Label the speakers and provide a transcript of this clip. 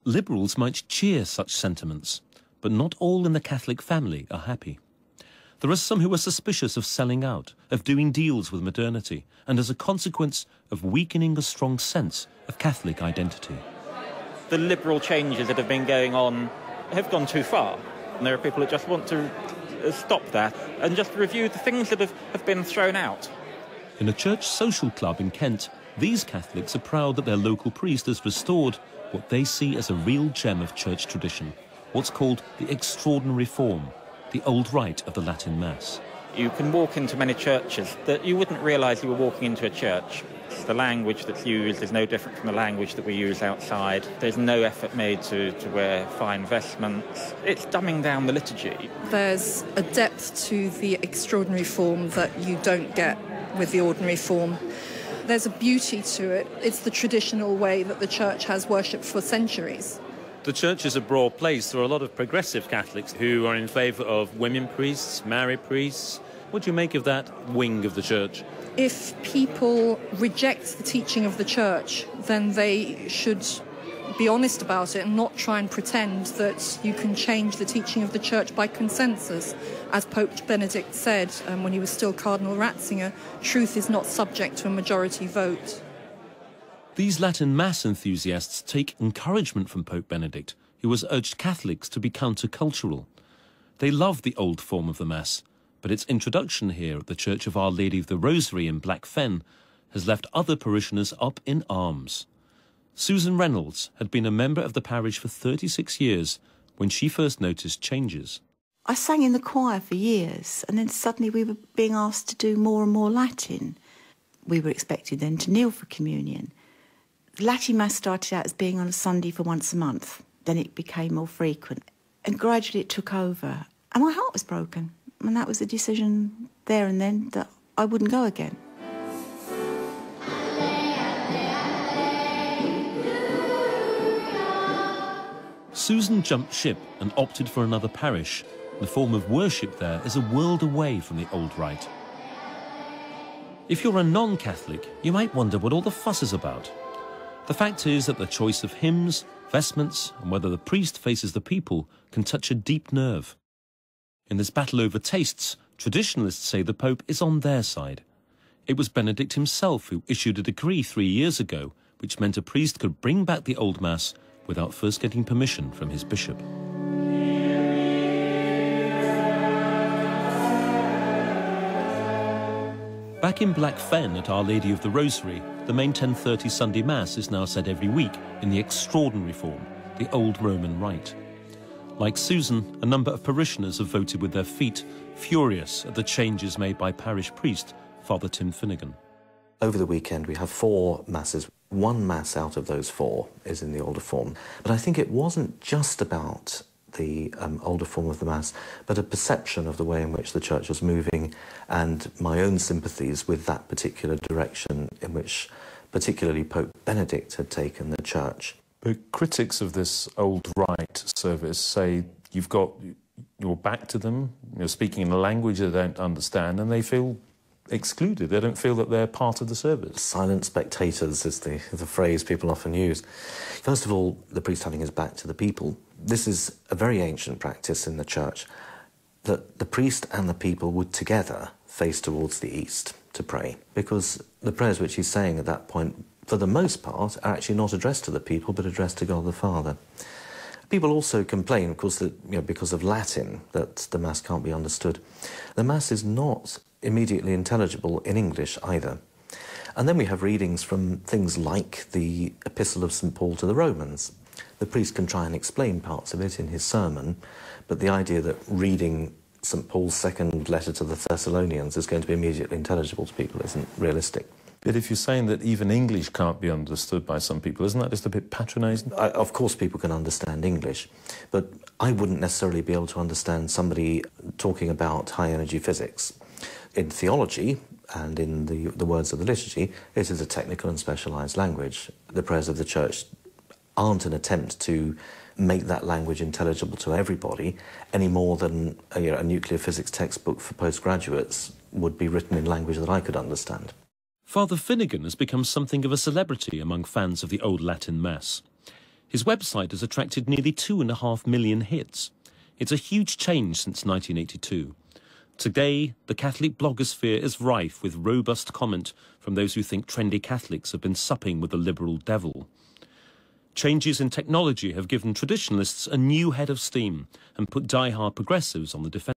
Speaker 1: Liberals might cheer such sentiments, but not all in the Catholic family are happy. There are some who are suspicious of selling out, of doing deals with modernity, and as a consequence of weakening a strong sense of Catholic identity.
Speaker 2: The liberal changes that have been going on have gone too far. And there are people that just want to stop that and just review the things that have been thrown out.
Speaker 1: In a church social club in Kent, these Catholics are proud that their local priest has restored what they see as a real gem of church tradition, what's called the extraordinary form, the old rite of the Latin Mass.
Speaker 2: You can walk into many churches that you wouldn't realise you were walking into a church. The language that's used is no different from the language that we use outside. There's no effort made to wear fine vestments. It's dumbing down the liturgy.
Speaker 3: There's a depth to the extraordinary form that you don't get with the ordinary form. There's a beauty to it. It's the traditional way that the church has worshipped for centuries.
Speaker 1: The church is a broad place. There are a lot of progressive Catholics who are in favour of women priests, married priests. What do you make of that wing of the church?
Speaker 3: If people reject the teaching of the church, then they should be honest about it and not try and pretend that you can change the teaching of the church by consensus. As Pope Benedict said when he was still Cardinal Ratzinger, truth is not subject to a majority vote.
Speaker 1: These Latin Mass enthusiasts take encouragement from Pope Benedict, who has urged Catholics to be countercultural. They love the old form of the Mass, but its introduction here at the Church of Our Lady of the Rosary in Blackfen has left other parishioners up in arms. Susan Reynolds had been a member of the parish for 36 years when she first noticed changes.
Speaker 4: I sang in the choir for years, and then suddenly we were being asked to do more and more Latin. We were expected then to kneel for communion. Latin Mass started out as being on a Sunday for once a month. Then it became more frequent, and gradually it took over. And my heart was broken, and that was a decision there and then that I wouldn't go again.
Speaker 1: Susan jumped ship and opted for another parish. The form of worship there is a world away from the old rite. If you're a non-Catholic, you might wonder what all the fuss is about. The fact is that the choice of hymns, vestments, and whether the priest faces the people can touch a deep nerve. In this battle over tastes, traditionalists say the Pope is on their side. It was Benedict himself who issued a decree 3 years ago, which meant a priest could bring back the old Mass without first getting permission from his bishop. Back in Blackfen at Our Lady of the Rosary, the main 10:30 Sunday Mass is now said every week in the extraordinary form, the old Roman rite. Like Susan, a number of parishioners have voted with their feet, furious at the changes made by parish priest Father Tim Finnegan.
Speaker 5: Over the weekend we have 4 masses. 1 mass out of those 4 is in the older form. But I think it wasn't just about the older form of the Mass, but a perception of the way in which the Church was moving and my own sympathies with that particular direction in which particularly Pope Benedict had taken the Church.
Speaker 6: But critics of this old rite service say you've got your back to them, you're speaking in a language they don't understand, and they feel excluded. They don't feel that they're part of the service.
Speaker 5: Silent spectators is the phrase people often use. First of all, the priest having his back to the people. This is a very ancient practice in the Church, that the priest and the people would together face towards the east to pray, because the prayers which he's saying at that point, for the most part, are actually not addressed to the people, but addressed to God the Father. People also complain, of course, that because of Latin, that the Mass can't be understood. The Mass is not immediately intelligible in English either. And then we have readings from things like the Epistle of St. Paul to the Romans. The priest can try and explain parts of it in his sermon, but the idea that reading St. Paul's second letter to the Thessalonians is going to be immediately intelligible to people isn't realistic.
Speaker 6: But if you're saying that even English can't be understood by some people, isn't that just a bit patronising?
Speaker 5: Of course people can understand English, but I wouldn't necessarily be able to understand somebody talking about high-energy physics. In theology, and in the words of the liturgy, it is a technical and specialised language. The prayers of the Church aren't an attempt to make that language intelligible to everybody any more than a nuclear physics textbook for postgraduates would be written in language that I could understand.
Speaker 1: Father Finnegan has become something of a celebrity among fans of the old Latin Mass. His website has attracted nearly 2.5 million hits. It's a huge change since 1982. Today, the Catholic blogosphere is rife with robust comment from those who think trendy Catholics have been supping with the liberal devil. Changes in technology have given traditionalists a new head of steam and put die-hard progressives on the defence.